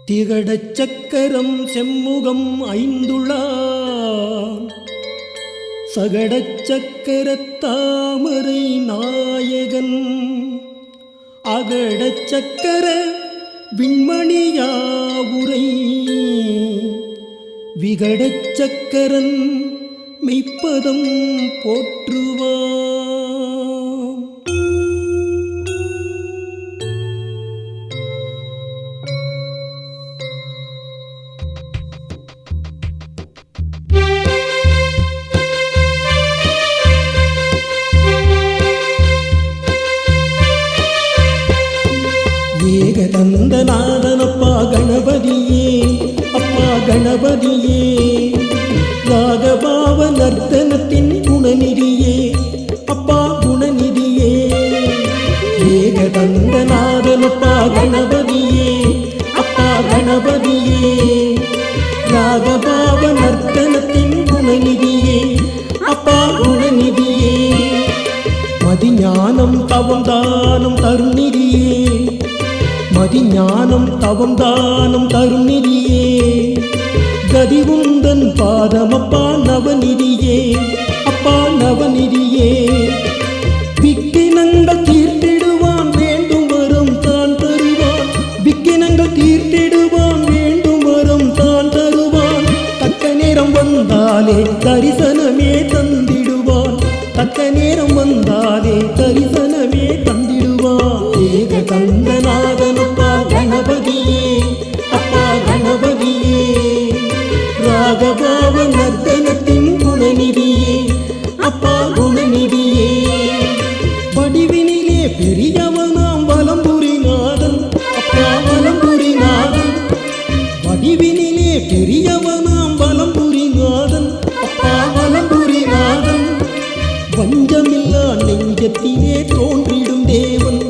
திகடச் சக்கரம் செம்முகம் ஐந்துளாம் சகடச் சக்கரத் தாமரை நாயகன் அகடச் சக்கர விண்மணியாவுரை விகடச் சக்கரன் மெய்ப்பதம் போற்றுவான். ஏகதந்தநாதனப்பா கணபதியே, அப்பா கணபதியே, ராகபாவ நர்த்தனத்தின் குணநிதியே, அப்பா குணநிதியே. ஏகதந்தநாதனப்பா கணபதியே, அப்பா கணபதியே, ராகபாவ நர்த்தனத்தின் குணநிதியே, அப்பா குணநிதியே. மதிஞானம் தவம் தானம் தருநிதியே, மதிஞானம் தவம் தானம் தருநிதியே. கதி உந்தன் பாதமப்பா நவநிதியே, அப்பா நவநிதியே. விக்கினங்கள் தீர்த்திடுவான் வேண்டும் வரம் தான் தருவான், விக்கினங்கள் தீர்த்திடுவான் வேண்டும் வரம் தான் தருவான். தக்க நேரம் வந்தாலே தரிசனமே தந்திடுவான், தக்க நேரம் வந்தாலே தரிசனமே தந்திடுவான். ஏகதந்தநாதனப்பா கணபதியே, அப்பா கணபதியே, ராகபாவ நர்த்தனத்தின் குணநிதியே, அப்பா குணநிதியே. வடிவினிலே பெரியவனாம் வலம்புரிநாதன், அப்பா வலம்புரிநாதன். வடிவினிலே பெரியவனாம் வலம்புரிநாதன், அப்பா வலம்புரிநாதன். வஞ்சமில்லா நெஞ்சத்திலே தோன்றிடும் தேவன்,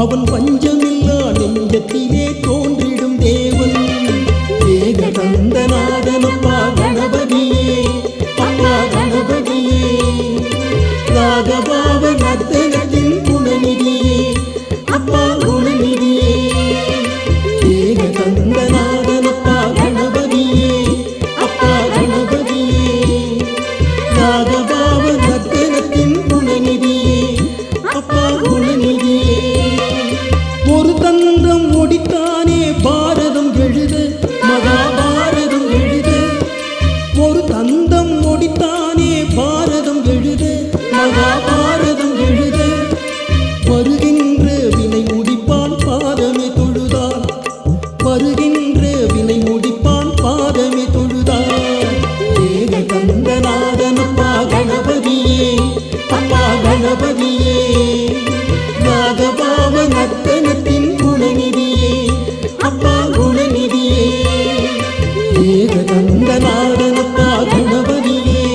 அவன் வஞ்சமில்லா நெஞ்சத்திலே தோன்றிடும் தேவன். ஏகதந்தநாதனப்பா கணபதியே, அப்பா கணபதியே, ராகபாவ நர்த்தனத்தின் குணநிதியே, அப்பா குணநிதியே. ஏகதந்தநாதனப்பா கணபதியே, அப்பா கணபதியே, ராகபாவ நர்த்தனத்தின் குணநிதியே, அப்பா குணநிதியே. ஒரு தந்திரம் ஒடித்தானே பாரதம் எழுத, மகாபாரதம் எழுத. ஒரு தந்தம் ஒடித்தானே பாரதம் எழுத, மகாபாரதம் எழுத. வருகின்ற வினை முடிப்பான் பாதமே தொழுதார், வருகின்ற வினை முடிப்பான் பாதமே தொழுதார். ஏகதந்தநாதனப்பா கணபதியே, அப்பா கணபதியே, ராகபாவ நர்த்தனத்தின் குணநிதியே, அப்பா குணநிதியே. ஏகதந்தநாதனப்பா கணபதியே,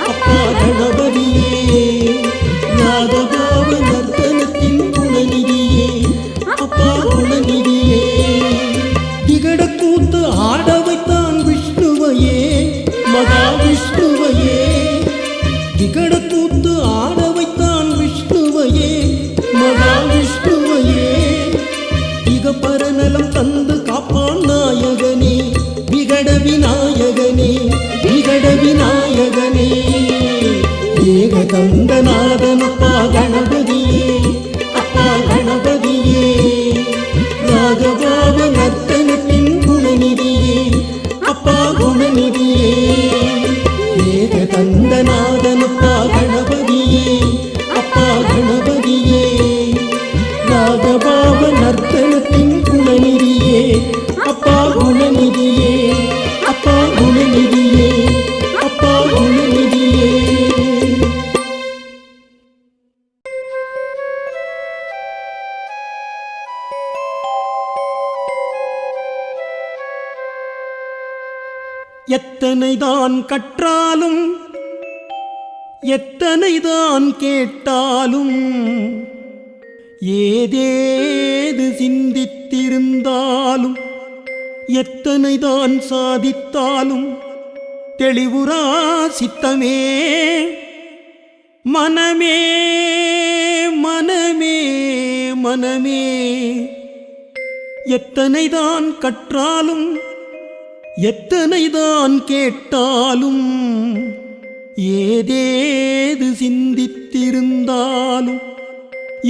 அப்பா கணபதியே, ராகபாவ நர்த்தனத்தின் குணநிதியே, அப்பா குணநிதியே. திகடக்கூத்து ஆட வைத்தான் விஷ்ணுவையே, மகாவிஷ்ணுவையே. திகடக்கூத்து ஆட வைத்தான் விஷ்ணுவையே, மகாவிஷ்ணுவையே. இக பரநலம் தந்து காப்பான் நாயகனே, விகட விநாயகனே, விகட விநாயகனே. ஏகதந்தநாதனப்பா கணபதியே, அப்பா கணபதியே, ராகபாவ நர்த்தனத்தின் குணநிதியே, அப்பா குணநிதியே. ஏகதந்தநாதனப்பா கணபதியே, அப்பா கணபதியே, ராகபாவ நர்த்தனத்தின் குணநிதியே, அப்பா குணநிதியே, அப்பா குணநிதியே, அப்பா குணநிதியே. எத்தனைதான் கற்றாலும் எத்தனைதான் கேட்டாலும் ஏதேது சிந்தித்திருந்தாலும் எத்தனைதான் சாதித்தாலும் தெளிவுறா சித்தமே மனமே மனமே மனமே எத்தனைதான் கற்றாலும் எத்தனைதான் கேட்டாலும் ஏதேது சிந்தித்திருந்தாலும்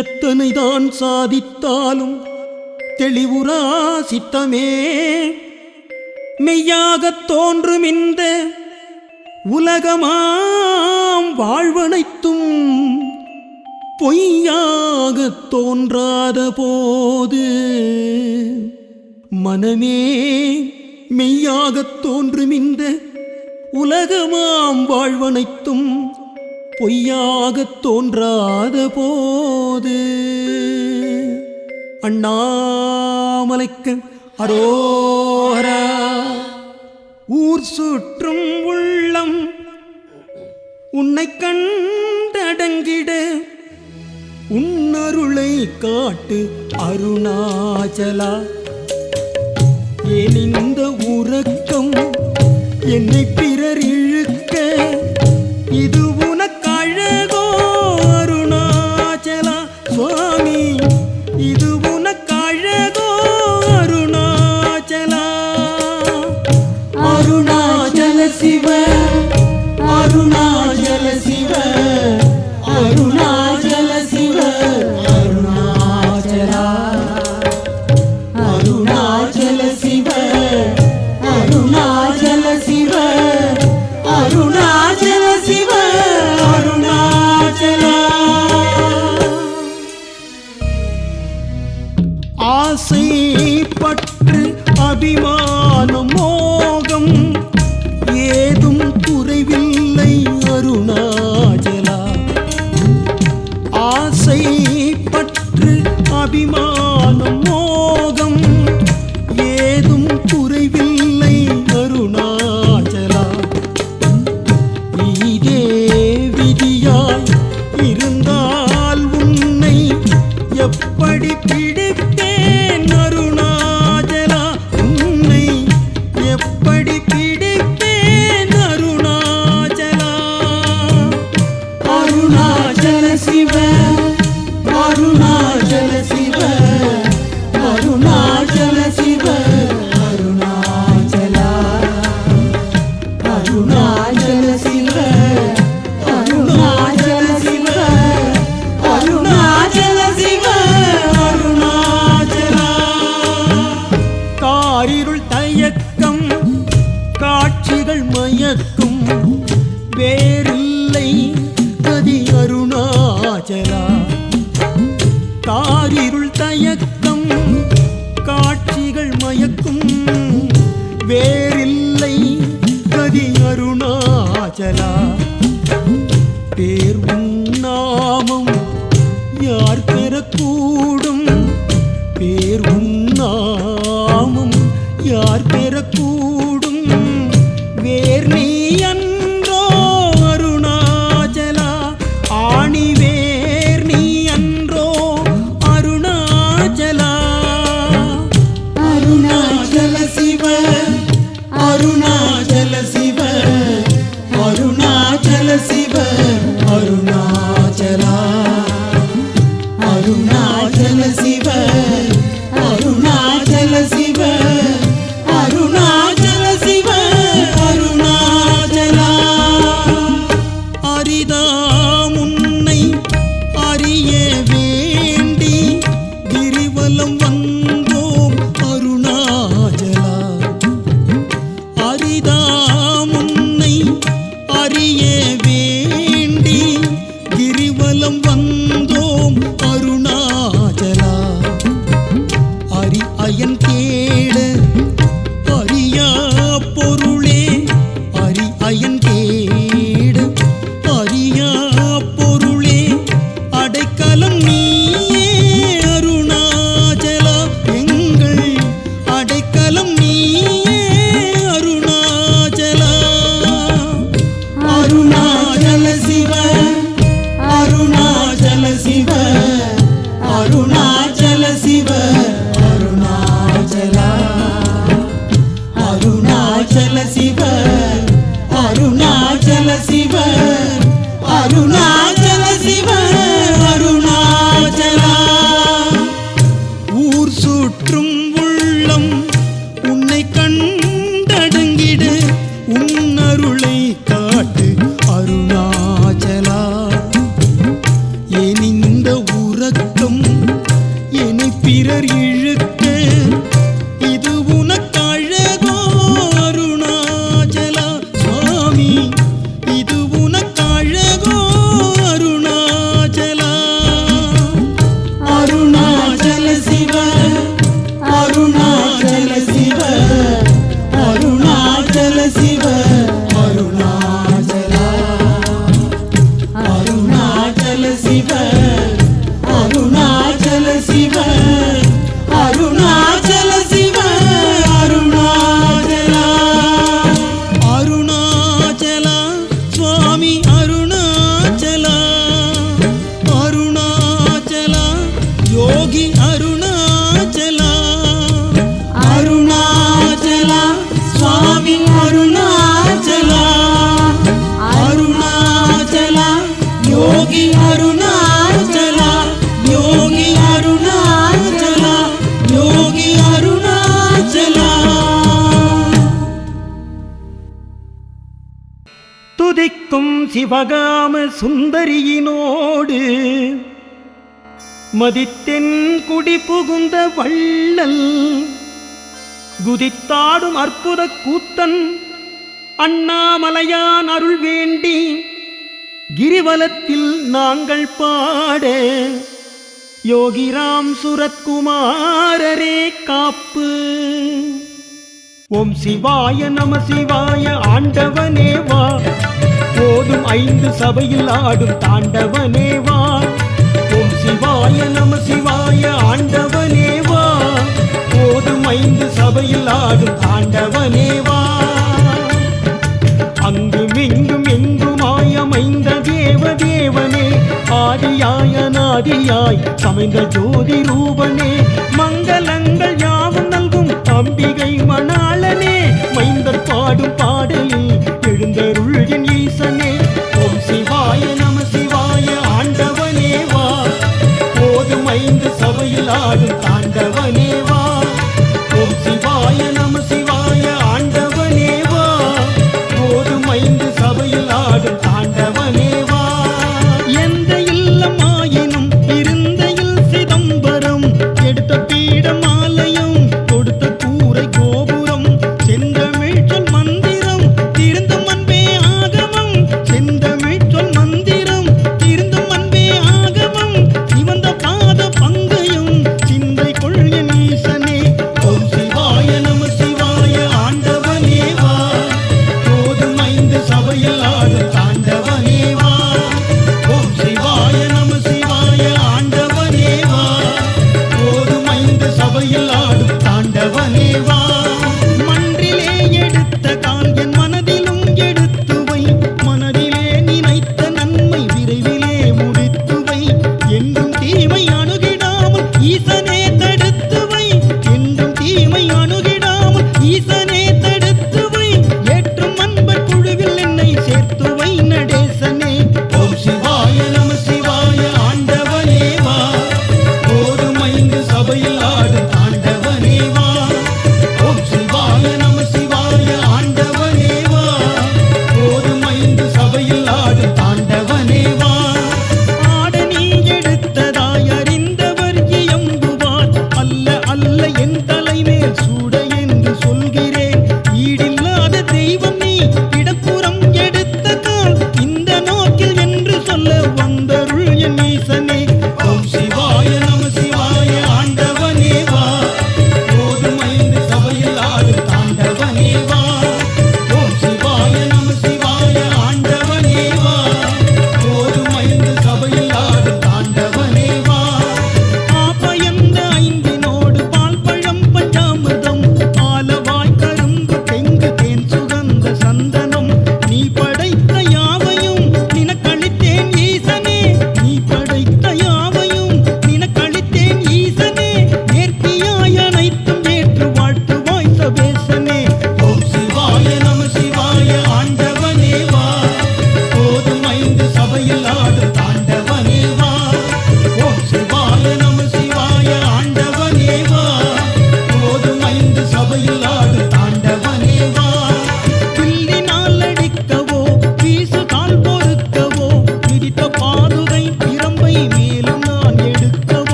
எத்தனைதான் சாதித்தாலும் தெளிவுறா சித்தமே மெய்யாகத் தோன்றும் இந்த உலகமாம் வாழ்வனைத்தும் பொய்யாகத் தோன்றாத போது மனமே மெய்யாகத் தோன்றும் இந்த உலகமாம் வாழ்வனைத்தும் பொய்யாகத் தோன்றாத போது அண்ணாமலைக்கு அரோஹரா. ஊர் சுற்றும் உள்ளம் உன்னை கண்டடங்கிட உன்னருளை காட்டு அருணாச்சலா. ஏன் இந்த உறக்கம் என்னை பிறர் இழுக்க இது உனக்கழகோ அருணாச்சலா சுவாமி, இது உனக்கழகோ அருணாச்சலா. அருணாச்சல சிவ அருணாச்சல சிவ அருணாச்சல சிவ அருணாச்சலா. அருணாச்சல சிவ அருணாச்சல சிவ அருணாச்சல சிவ அருணாச்சலா. ஆசை பற்று அபிமானம் மோகம் ஏதும் குறைவில்லை அருணாச்சலா. ஆசை பற்று அபிமானம் மோகம் ஏதும் குறைவில்லை அருணாச்சலா. இதே விதியாய் இருந்தால் உன்னை எப்படி பிடிப்பேன் அருணாச்சலா, உன்னை எப்படி பிடிப்பேன் அருணாச்சலா. அருணாச்சல சிவ அருணாச்சல சிவ அருணாச்சல சிவ அருணாச்சலா. அருணாச்சல சிவ அருணாச்சல சிவ அருணாச்சல சிவ அருணாச்சலா. காரிருள் தயக்கம் காட்சிகள் மயக்கும் வேறில்லை கதி அருணாச்சலா. காரிருள் தயக்கம் காட்சிகள் மயக்கும் வேறில்லை கதி அருணாச்சலா. பேர் உன்னாமம் யார் பெறக்கூடும், பேர் உன்னாமம் யார் பெறக்கூடும், வேர் நீ அன்றோ அருணாச்சலா. ஆணி வேர் நீ அன்றோ அருணாச்சலா. அருணாச்சல சிவ அருணாச்சல சிவ அருணாச்சல சிவ அருணாச்சலா. அருணாச்சல சிவ அருணாச்சல சிவ அருணாச்சல சிவ அருணாச்சலா. அரிதாம் உன்னை அறிய வேண்டி கிரிவலம் வந்தோம் அருணாச்சலா. அரிதாம் உன்னை அறிய வேண்டி கிரிவலம் வந்தோம் அருணாச்சலா. அருணாச்சல சிவ அருணாச்சல சிவ அருணாச்சல சிவ அருணாச்சலா அருணாச்சலா சுவாமி அருணாச்சலா அருணாச்சலா யோகி அருணாச்சலா அருணாச்சலா சுவாமி அருணாச்சலா அருணாச்சலா யோகி அருணாச்சலா யோகி அருணாச்சலா யோகி அருணாச்சலா துதிக்கும் சிவகாம சுந்தரியினோடு மதித்தென் குடி புகுந்த வள்ளல் குதித்தாடும் அற்புத கூத்தன் அண்ணாமலையான் அருள் வேண்டி கிரிவலத்தில் நாங்கள் பாட யோகிராம் சுரத்குமாரரே காப்பு. ஓம் சிவாய நம சிவாய ஆண்டவனே வா போதும் 5 சபையில் ஆடும் தாண்டவனே வா. ஓம் சிவாய நம சிவாய ஆண்டவனே வா போதும் 5 சபையில் ஆடும் தாண்டவனே வா. அங்கும் இங்கும் எங்குமாய் அமைந்த தேவதேவனே ஆதியாய நாதியாய் சமைந்த ஜோதி ரூபனே மங்களங்கள் யாவும் நல்கும் அம்பிகை மணாளனே மைந்தர் பாடும் பாடலில் எழுந்தருள் என் ஈசனே. ஓம் சிவாய நம சிவாய ஆண்டவனே வா போதும் 5 சபையில் ஆடும் தாண்டவனே வா. ஓம் சிவாய நம சிவாய ஆண்டவனே வா போதும் 5 சபையில் ஆடும் தாண்டவனே வா. எந்த இல்லமாயினும் இருந்தையில் சிதம்பரம் எடுத்த பீடம் ஆலயம் கொடுத்த கூரை கோபுரம் செந்தமிழ் சொல் மந்திரம் திருந்தும் அன்பே ஆகமம் செந்தமிழ் சொல் மந்திரம் திருந்தும் அன்பே ஆகமம் சிவந்த பாத பங்கயம் சிந்தை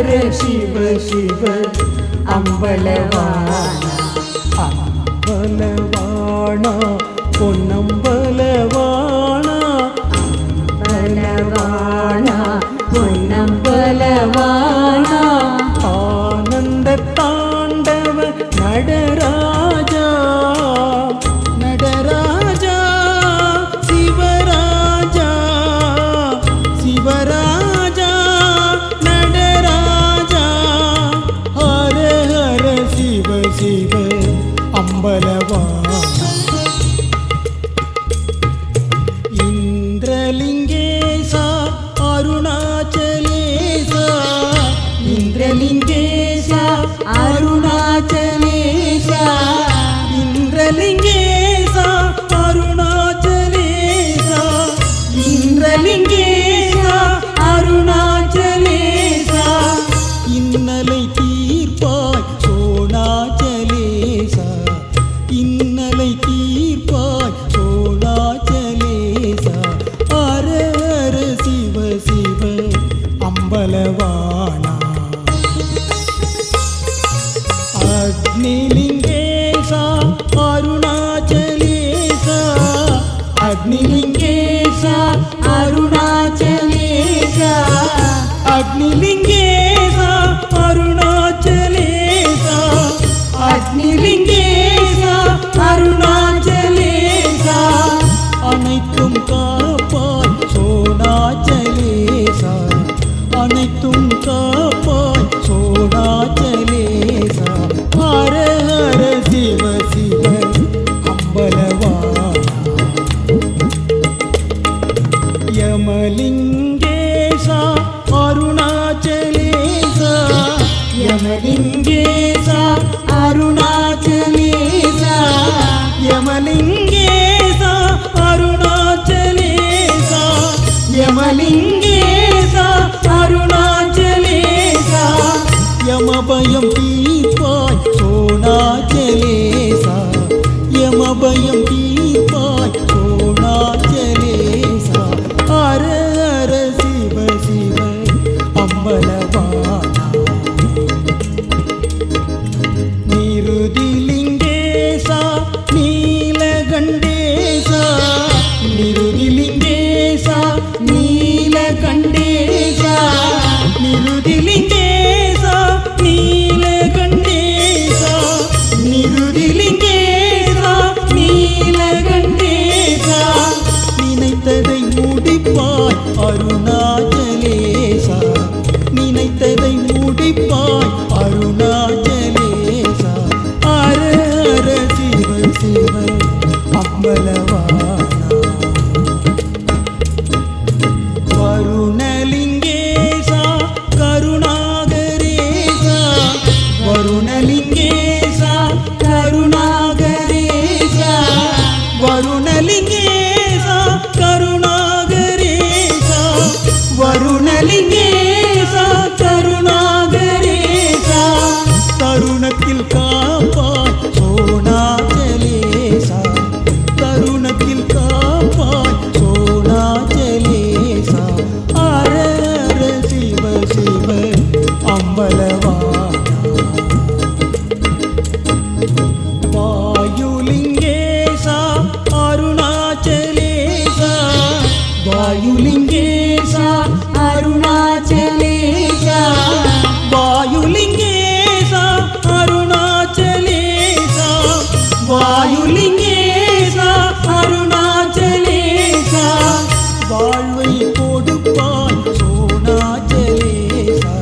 ஹர சிவ சிவ அம்பலவாணா அம்பலவாணா பொன்னம்பலவாணா அம்பலவாணா பொன்னம்பலவாணா ஆனந்த தாண்டவ நடராஜா நடராஜா சிவராஜா சிவராஜா நடராஜா ஹர ஹர சிவ சிவ அம்பலவாணா இந்திரலிங்கேசா அருணாச்சலேசா இந்திரலிங்கேசா அருணாச்சலேசா இந்திரலிங்கேசா அருணாச்சலேசா இந்திரலிங்கேசா அருணாச்சலேசா இன்னலை தீர்ப்பாய் சோணாச்சலேசா இன்னலை தீர்ப்பாய் சோணாச்சலேசா ஹர ஹர சிவ சிவ அம்பலவாணா அக்னிலிங்கேசா அருணாச்சலேசா அக்னிலிங்கேசா அருணாச்சலேசா அக்னிலிங்கேசா அருணாச்சலேசா அக்னிலிங்கேசா அருணாச்சலேசா அனைத்தும் காப்பாய் சோணாச்சலேசா அனைத்தும் காப்பாய் சோணாச்சலேசா ஹர ஹர சிவ சிவ அம்பலவாணா யமலிங்கேசா அருணாச்சலேசா யமலிங்கேசா அருணாச்சலேசா யமலிங்கேசா அருணாச்சலேசா யமலிங்கேசா அருணாச்சலேசா யமபயம் தீர்ப்பாய் சோணாச்சலேசா யமபயம் தீர்ப்பாய் சோணாச்சலேசா ஹர ஹர சிவ சிவ அம்பலவாணா நிருதிலிங்கேசா நீலகண்டேசா நிருதிலிங்கேசா நீலகண்டேசா நிருதிலிங்கேசா நீலகண்டேசா நிருதிலிங்கேசா நீலகண்டேசா நினைத்ததை முடிப்பாய் அருணாச்சலேசா நினைத்ததை முடிப்பாய் அருணாச்சலேசா ஹர ஹர சிவ சிவ அம்பலவாணா வருணலிங்கேசா கருணாகரேசா வருணலிங்கேசா கருணாகரேசா வருணலிங்கேசா கருணாகரேசா வருணலிங்கேசா கருணாகரேசா தருணத்தில் காப்பாய் சோணாச்சலேசா தருணத்தில் காப்பாய் சோணாச்சலேசா ஹர ஹர சிவ சிவ அம்பலவாணா வாயுலிங்கேசா அருணாச்சலேசா வாயுலிங்கேசா அருணாச்சலேசா வாயுலிங்கேசா அருணாச்சலேசா வாயுலிங்கேசா அருணாச்சலேசா வாழ்வை கொடுப்பாய் சோணாச்சலேசா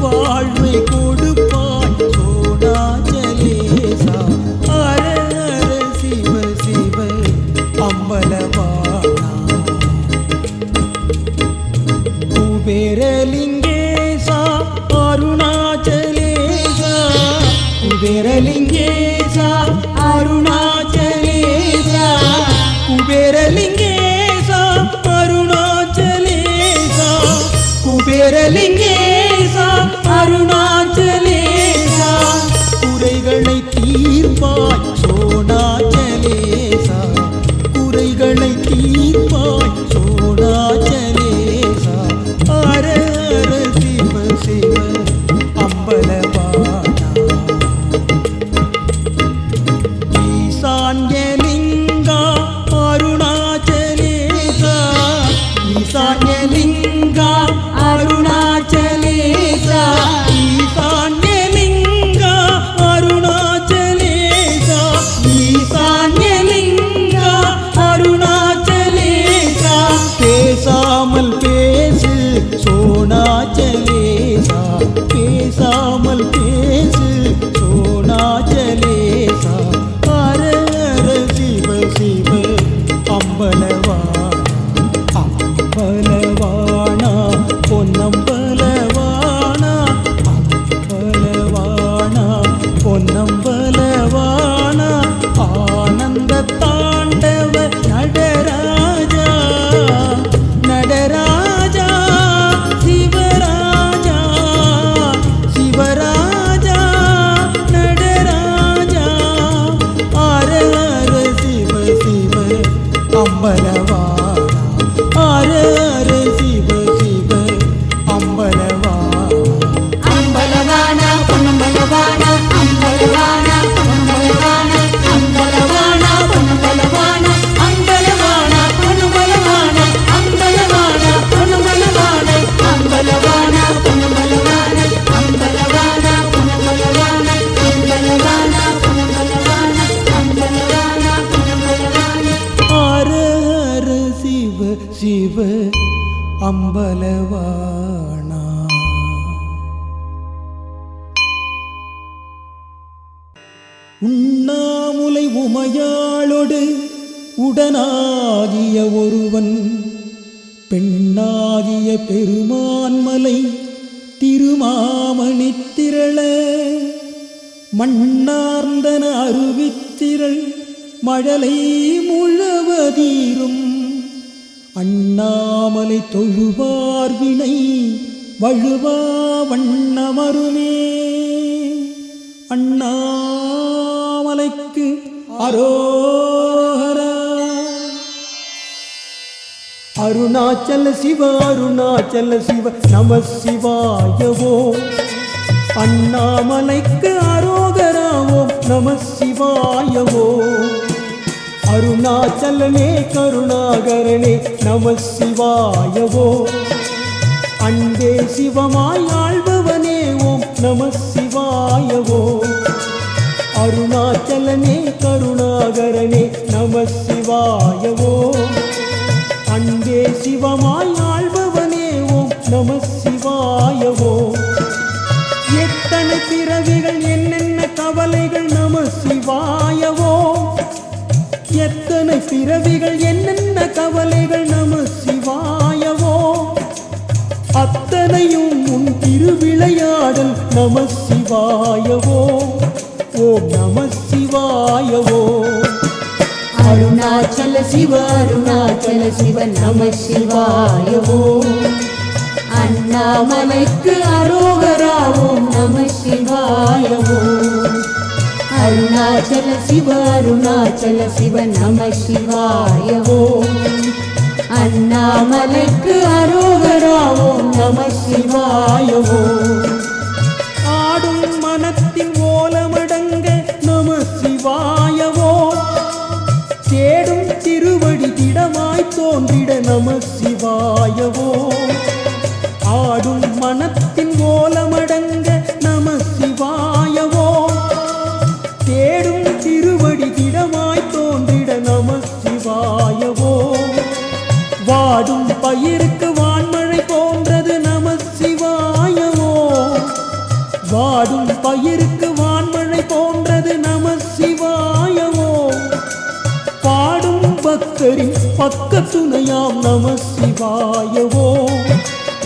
வாழ்வை கொடுப்பாய் சோணாச்சலேசா ஹர ஹர சிவ சிவ அம்பலவாணா குபேரலிங்கேசா அருணாச்சலேசா குபேரலிங்கேசா அருணாச்சலேசா குபேரலிங்கேசா அருணாச்சலேசா குபேரலிங்கேசா அருணாச்சலேசா குறைகளை தீர்ப்பாய் சோணாச்சலேசா குறைகளை தீர்ப்பாய் சோணாச்சலேசா ஹர ஹர சிவ சிவ உமையாளொடு உடனாகிய ஒருவன் பெண்ணாகிய பெருமான்மலை திருமாமணி திரள மண்ணார்ந்தன அருவித்திரள் மழலை முழவதீரும் அண்ணாமலை தொழுவார்வினை வழுவா வண்ணமருமே. அண்ணாமலைக்கு அரோஹரா. அருணாச்சல சிவ அருணாச்சல சிவ நம சிவாயவோ. அண்ணாமலைக்கு அரோகராவோ நம சிவாயவோ. அருணாச்சலனே கருணாகரனே நம சிவாயவோ. அன்பே சிவமாய் ஆள்பவனே ஓம் நம சிவாயவோ. அருணாச்சலனே கருணாகரனே நம சிவாயவோ. அன்பே சிவமாய் ஆள்பவனே ஓம் நம சிவாயவோ. எத்தனை பிறவிகள் என்னென்ன கவலைகள் நம சிவாயவோ. எத்தனை பிறவிகள் என்னென்ன கவலைகள் நம சிவாயவோ. அத்தனையும் உன் திருவிளையாடல் நம சிவாயவோ. ஓம் நம சிவாயவோ. அருணாச்சல சிவ அருணாச்சல சிவ நம சிவாயவோ. அண்ணாமலைக்கு அரோகரா ஓம் நம சிவாயவோ. அருணாச்சல சிவ அருணாச்சல சிவ நம சிவாயவோ. அண்ணாமலைக்கு அரோகரா ஓம் நம சிவாயவோ. ஆடும் மனத்தின் ஓலமடங்க நம சிவாயவோ. தேடும் திருவடி திடமாய் தோன்றிட நம சிவாயவோ. ஆடும் மனத்தின் ஓலமடங்க நம சிவாயவோ. தேடும் திருவடி திடமாய் தோன்றிட நம சிவாயவோ. வாடும் பயிருக்கு வான்மழை போன்றது நம சிவாயவோ. வாடும் பயிருக்கு வான்மழை போன்றது நம சிவாயவோ. பாடும் பக்தரின் பக்க துணையாம் நம சிவாயவோ.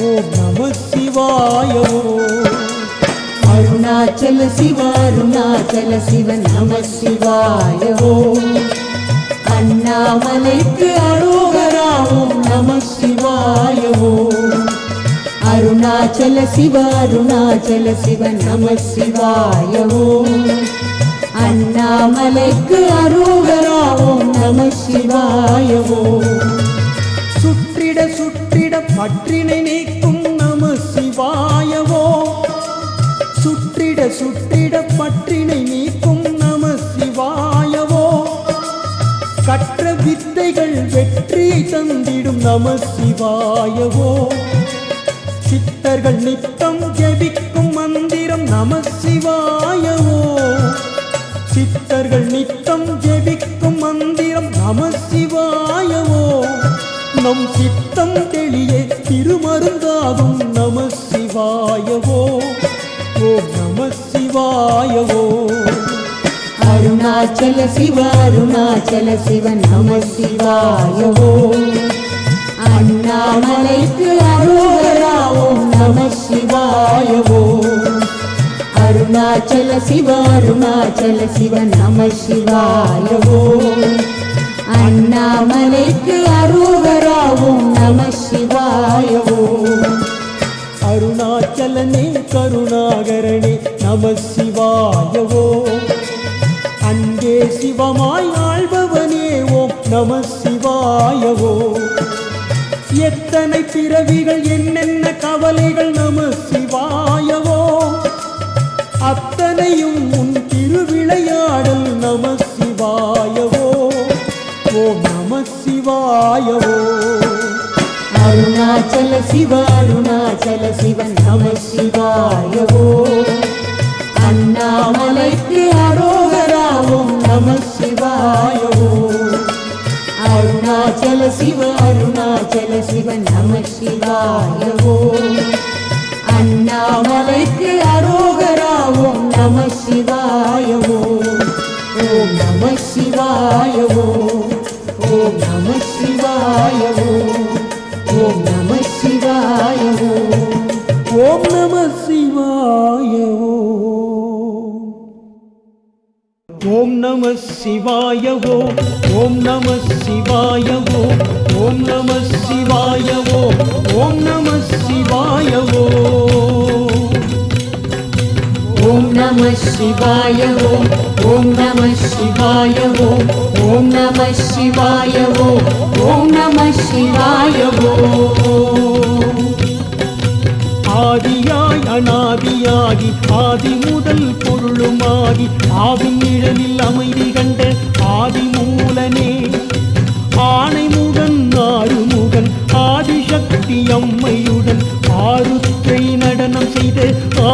ஓம் நம சிவாயவோ. அருணாச்சல சிவ அருணாச்சல சிவ நம சிவாயவோ. அண்ணாமலைக்கு அரோகரா ஓம் நம சிவாயவோ. அருணாச்சல சிவ அருணாச்சல சிவ நம சிவாயவோ. அண்ணாமலைக்கு அரோகரா ஓம் நம சிவாயவோ. சுற்றிட சுற்றிட பற்றினை நீக்கும் நம சிவாயவோ. சுற்றிட சுற்றிட பற்றினை நீக்கும் நம சிவாயவோ. கற்ற வித்தைகள் வெற்றியை தந்திடும் நம சிவாயவோ. சித்தர்கள் நித்தம் ஜெபிக்கும் மந்திரம் நம சிவாயவோ. சித்தர்கள் நித்தம் ஜெபிக்கும் மந்திரம் நம சிவாயவோ. நம் சித்தம் தெளிய திருமருந்தாகும் நம சிவாயவோ. ஓம் நம சிவாயவோ. அருணாச்சல சிவ அருணாச்சல சிவ நம சிவாயவோ. அண்ணாமலைக்கு அரோகரா ஓம் நம சிவாயவோ. அருணாச்சல சிவ அருணாச்சல சிவ நம சிவாயவோ. அண்ணாமலைக்கு அரோகரா ஓம் நம சிவாயவோ. அருணாச்சலனே கருணாகரனே நம சிவாயவோ. அன்பே சிவமாய் ஆள்பவனே ஓம் நம சிவாயவோ. எத்தனை பிறவிகள் என்னென்ன கவலைகள் நம சிவாயவோ. அத்தனையும் உன் திருவிளையாடல் நம சிவாயவோ. ஓம் நம சிவாயவோ. அருணாச்சல சிவ அருணாச்சல சிவ நம சிவாயவோ. அண்ணாமலைக்கு அரோகரா ஓம் நம சிவாயவோ. அருணாச்சல சிவ அருணாச்சல சிவ நம சிவாயவோ. அண்ணாமலைக்கு அரோகரா ஓம் நம சிவாயவோ. ஓம் நம சிவாய. ஓம் நம சிவாய ஓம் நம சிவாய ஓம் நம சிவாய ஓம் நம சிவாய ஓம் நம சிவாய ஓம் நம சிவாய ஓம் நம சிவாய ஓம் நம சிவாய ஓம் நம சிவாய ஆதியாய் அநாதியாகி ஆதி முதல் பொருளுமாகி ஆவின் நிழலில் அமைதி கண்ட ஆதி மூலனே ஆணை முகன் ஆறுமுகன் ஆதிசக்தி அம்மையுடன் ஆருத்தை நடனம் செய்த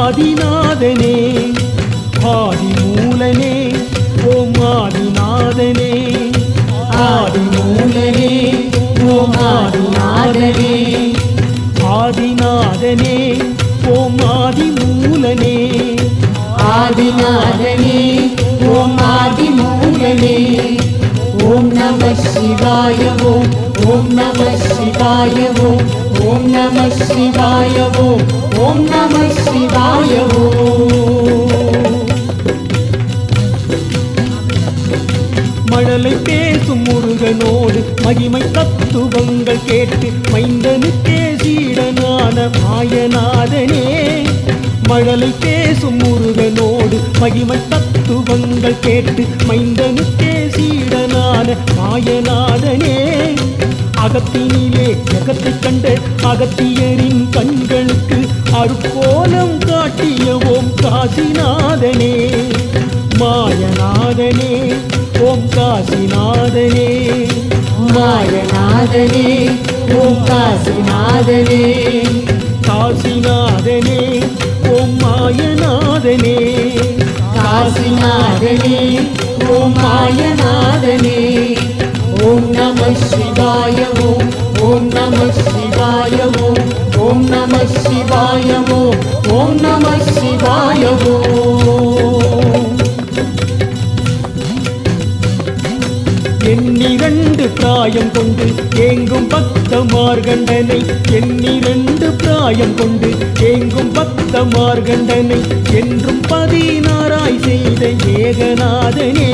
ஆதிநாதனே ஆதி மூலனே ஓம் ஆதிநாதனே ஆதி மூலனே ஓம் ஆதிநாதனே ஆதிநாதனே ஓம் ஆதி மூலனே ஆதிநாதனே ஓம் ஆதி மூலனே ஓம் நம சிவாய ஓம் நம சிவாய ஓம் நம சிவாய ஓம் நம சிவாய மழலை பேசும் முருகனோடு மகிமை தத்துவங்கள் கேட்டு மைந்தனுக்கே சீடனான மாயநாதனே மழலை பேசும் முருகனோடு மகிமை தத்துவங்கள் கேட்டு மைந்தனுக்கே சீடனான மாயநாதனே அகத்தினிலே ஜகத்தை கண்ட அகத்தியரின் கண்களுக்கு அருக்கோலம் காட்டிய ஓம் காசிநாதனே மாயநாதனே ஓம் காசிநாதனே மாயநாதனே ஓம் காசிநாதனே காசிநாதனே ஓம் மாயநாதனே காசிநாதனே ஓம் மாயநாதனே ஓம் நம சிவாய ஓம் நம சிவாய ஓம் நம சிவாய ஓம் நம சிவாய எண்ணிரண்டு பிராயம் கொண்டு ஏங்கும் பக்த மார்கண்டனை எண்ணிரண்டு பிராயம் கொண்டு ஏங்கும் பக்த மார்கண்டனை என்றும் 16 செய்த ஏகநாதனே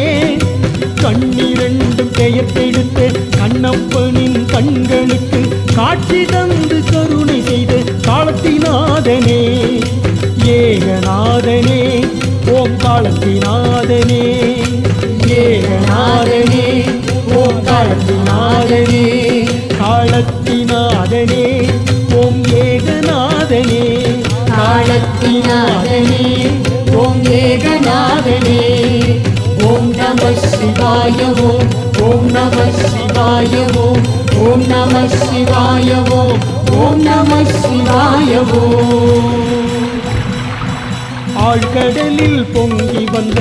கண்ணிரண்டும் பெயர்த்தெடுத்த கண்ணப்பனின் கண்களுக்கு காட்சி தந்து கருணை செய்த காலத்திநாதனே ஏகநாதனே ஓம் காலத்திநாதனே ஏகநாதனே ஓம் காலத்திநாதனே காலத்திநாதனே ஓம் ஏகநாதனே காலத்திநாதனே ஓம் ஏகநாதனே ஓம் நம சிவாய ஓம் நம சிவாய ஓம் நம சிவாய ஓம் நம சிவாய ஆழ்கடலில் பொங்கி வந்த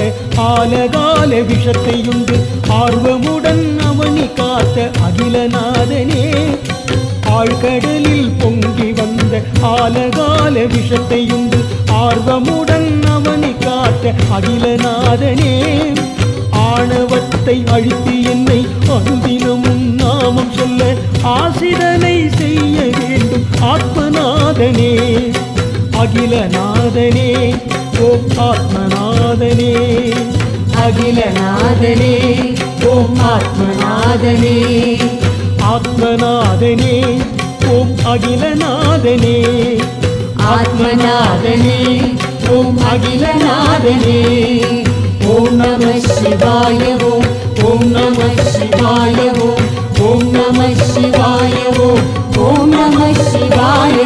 ஆலகால விஷத்தையுண்டு ஆர்வமுடன் அவனி காத்த அகிலநாதனே ஆழ்கடலில் பொங்கி வந்த ஆலகால விஷத்தையுண்டு ஆர்வமுடன் அவனி காத்த அகிலநாதனே ஆணவத்தை அழித்து என்னை அனுதினமும் நாமம் சொல்ல ஆசிரனை செய்ய வேண்டும் ஆத்மநாதனே அகிலநாதனே ஓம் ஆத்மநாதனே அகிலநாதனே ஓம் ஆத்மநாதனே ஆத்மநாதனே ஓம் அகிலநாதனே ஆத்மநாதனே ஓம் அகிலநாதனே ஓம் நம சிவாய ஓம் நம சிவாய ஓம் நம சிவாய ஓம் நம சிவாய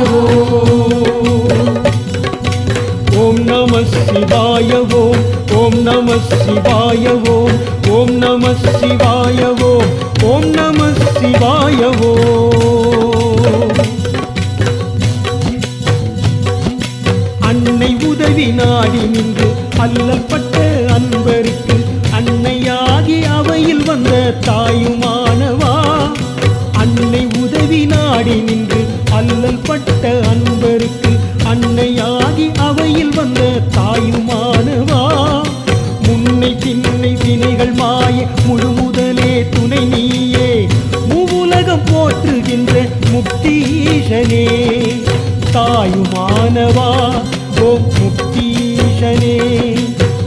ஓம் நம சிவாய ஓம் நம சிவாய ஓம் நம சிவாய ஓம் நம சிவாய அன்னை உதவி நாடி நின்று அல்லல் பட்ட அன்பருக்கு அன்னையாகி அவையில் வந்த தாயுமானவா அன்னை உதவி நாடி நின்று அல்லல் பட்ட அன்பருக்கு அன்னையாகி அவையில் வந்த தாயுமானவா முன்னை பின்னை வினைகள் மாய முழு முதலே துணை நீயே மூவுலகம் போற்றுகின்ற முக்தீஷனே தாயுமானவா ஓம் முக்தீஷனே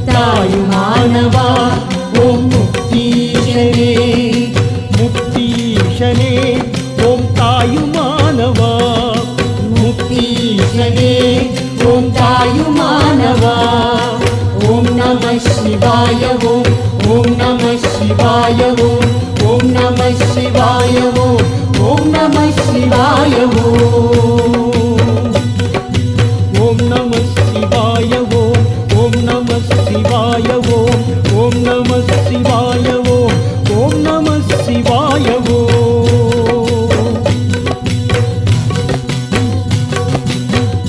தாயுமானவா ஓம் முக்தீஷனே முக்தீஷனே ஓம் தாயுமானவா முக்தீஷனே ஓம் தாயுமானவா ஓம் நம சிவாய ஓம் ஓம் நம சிவாய ஓம் ஓம் நம சிவாய ஓம் ஓம் நம சிவாய ஓம் நம சிவாய ஓம் ஓம் நம சிவாய ஓம் ஓம் நம சிவாய ஓம் ஓம் நம சிவாய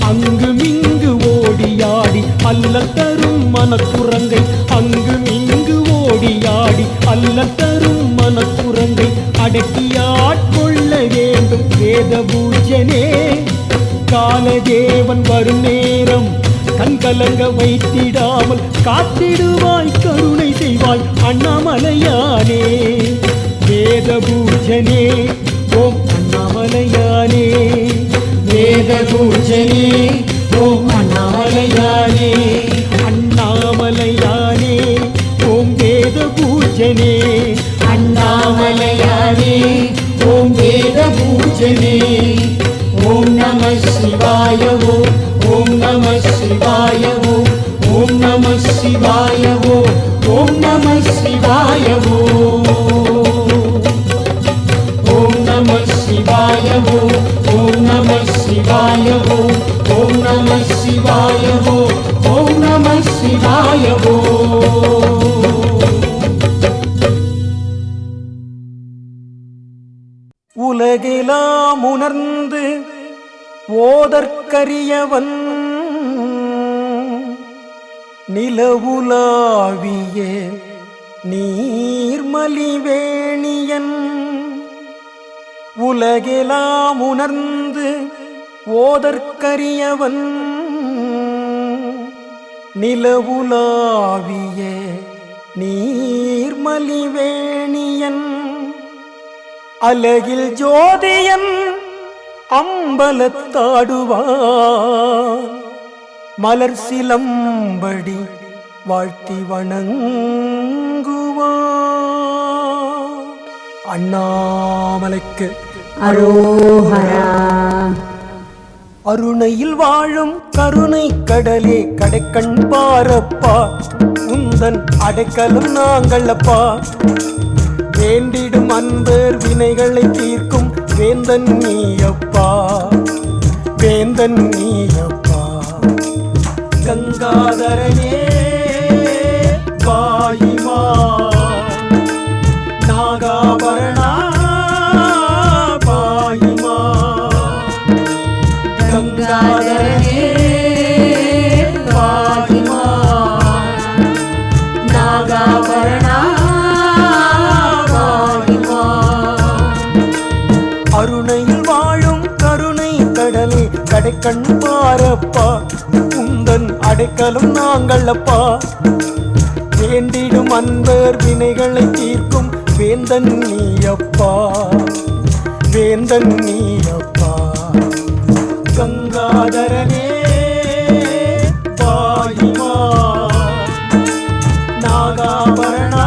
அங்குமிங்கு ஓடியாடி அல்லல் தரும் மனக்குரங்கை அங்குமிங்கு ஓடியாடி அல்லல் தரும் மனக்குரங்கை அடக்கியாட்கொள்ள வேண்டும் வேத பூஜனே காலதேவன் வரும் நேரம் கண்கலங்க வைத்திடாமல் காத்திடுவாய் கருணை செய்வாய் அண்ணாமலையானே வேத பூஜனே ஓம் அண்ணாமலையானே வேத பூஜனே ஓம் அண்ணாமலையானே அண்ணாமலையானே ஓம் வேத பூஜனே அண்ணாமலையானே ஓம் வேத பூஜனே ஓம் நம சிவாய ஓம் ஓம் நம சிவாய ஓம் ஓம் நம சிவாய ஓம் ஓம் நம சிவாய ஓம் நம சிவாய ஓம் ஓம் நம சிவாய ஓம் ஓம் நம சிவாய ஓம் ஓம் நம சிவாய உலகெலாம் உணர்ந்து ஓதற்கரியவன் நிலவுலாவிய நீர்மலிவேணியன் உலகெலாம் உணர்ந்து ஓதற்கரியவன் நிலவுலாவிய நீர்மலிவேணியன் அலகில் ஜோதியன் அம்பலத்தாடுவான் மலர் சிலம்படி வாழ்த்தி வணங்குவான் அண்ணாமலைக்கு அரோஹரா. அருணையில் வாழும் கருணை கடலே கடைக்கண் பாரப்பா உந்தன் அடைக்கலம் நாங்கள் அப்பா வேண்டிடும் அன்பர் வினைகளை தீர்க்கும் வேந்தன் நீயப்பா வேந்தன் நீயப்பா கங்காதரனே பாயிமா நாகாபரணா பாயிமா கங்காதரனே பாயிமா நாகாபரணா பாயிமா. அருணையில் வாழும் கருணை கடலே கடைக்கண் பாரப்பா உந்தன் அடைக்கலம் நாங்கள் அப்பா வேண்டிடும் அன்பர் வினைகளை தீர்க்கும் வேந்தன் நீயப்பா வேந்தன் நீயப்பா கங்காதரனே பாயிமா நாகாபரணா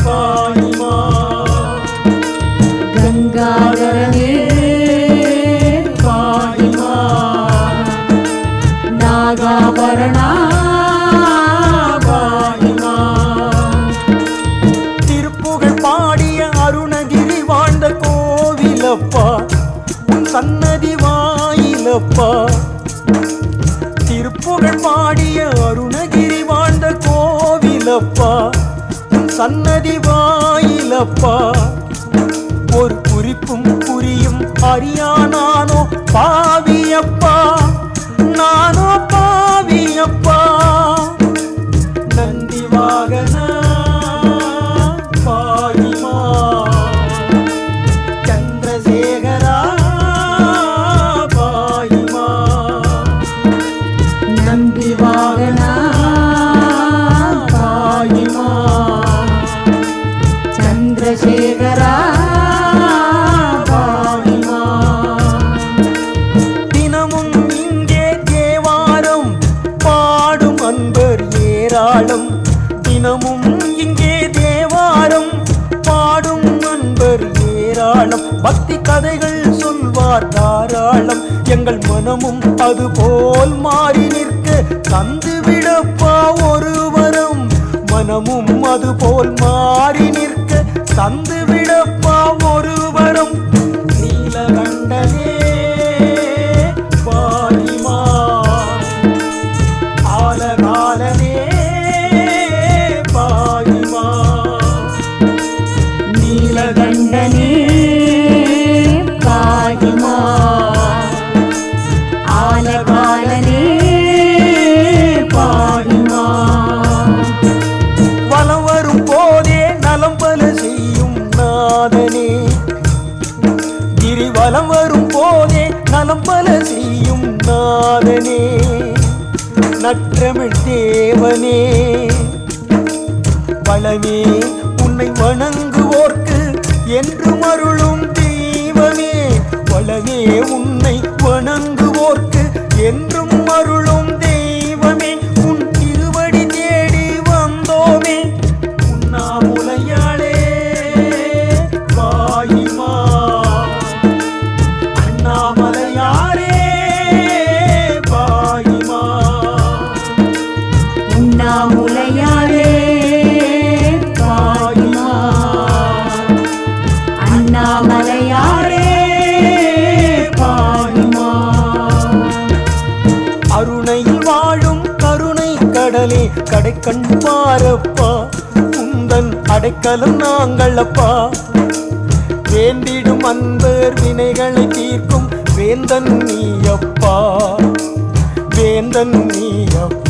பாயிமா கங்காதரனே பாயிமா நாகாபரணா பாயிமா. திருப்புகழ் பாடிய அருணகிரி வாழ்ந்த கோவிலப்பா உன் சன்னதி வாயிலப்பா திருப்புகழ் பாடிய அருணகிரி வாழ்ந்த கோவிலப்பா உன் சன்னதி வாயிலப்பா ஒரு குறிப்பும் புரியும் அறியானானோ பாவியப்பா நானோ பாவியப்பா நந்தி வாகனா பாயிமா சந்திரசேகரா பாயிமா நந்தி வாகனா பாயிமா சந்திரசேகரா பாயிமா. தினமும் இங்கே எங்கள் மனமும் அது போல் மாறி நிற்க தந்து விடப்பா ஒரு வரம். மனமும் அது போல் மாறி நிற்க தந்து விடப்பா ஒரு வரம். நீலகண்டனே பாரிமா ஆலகாலனே பாரிமா. நீலகண்டனே பாரிமா ஆலகாலனே பாரிமா. வலம் வரும் போதே நலம் பல செய்யும் நாதனே. கிரிவலம் வரும் போதே நலம் பல செய்யும் நாதனே. நற்றமிழ் தேவனே வளமே உன்னை வணங்குவோர்க்கு என்றும் அருளும் தெய்வமே. வளமே உன்னை வணங்குவோர்க்கு என்றும் அருளும் தெய்வமே. உன் திருவடி தேடி வந்தோமே. உண்ணாமுலையாளே பாயிமா அண்ணாமலையாரே பாயிமா. உண்ணாமுலையாரே பாரிமா அண்ணாமலையாரே பாரிமா. அருணையில் வாழும் கருணை கடலே கடைக்கண் பாரப்பா. உந்தன் அடைக்கலம் நாங்கள் அப்பா. வேண்டிடும் அன்பர் வினைகளை தீர்க்கும் வேந்தன் நீ அப்பா. வேந்தன் நீ அப்பா.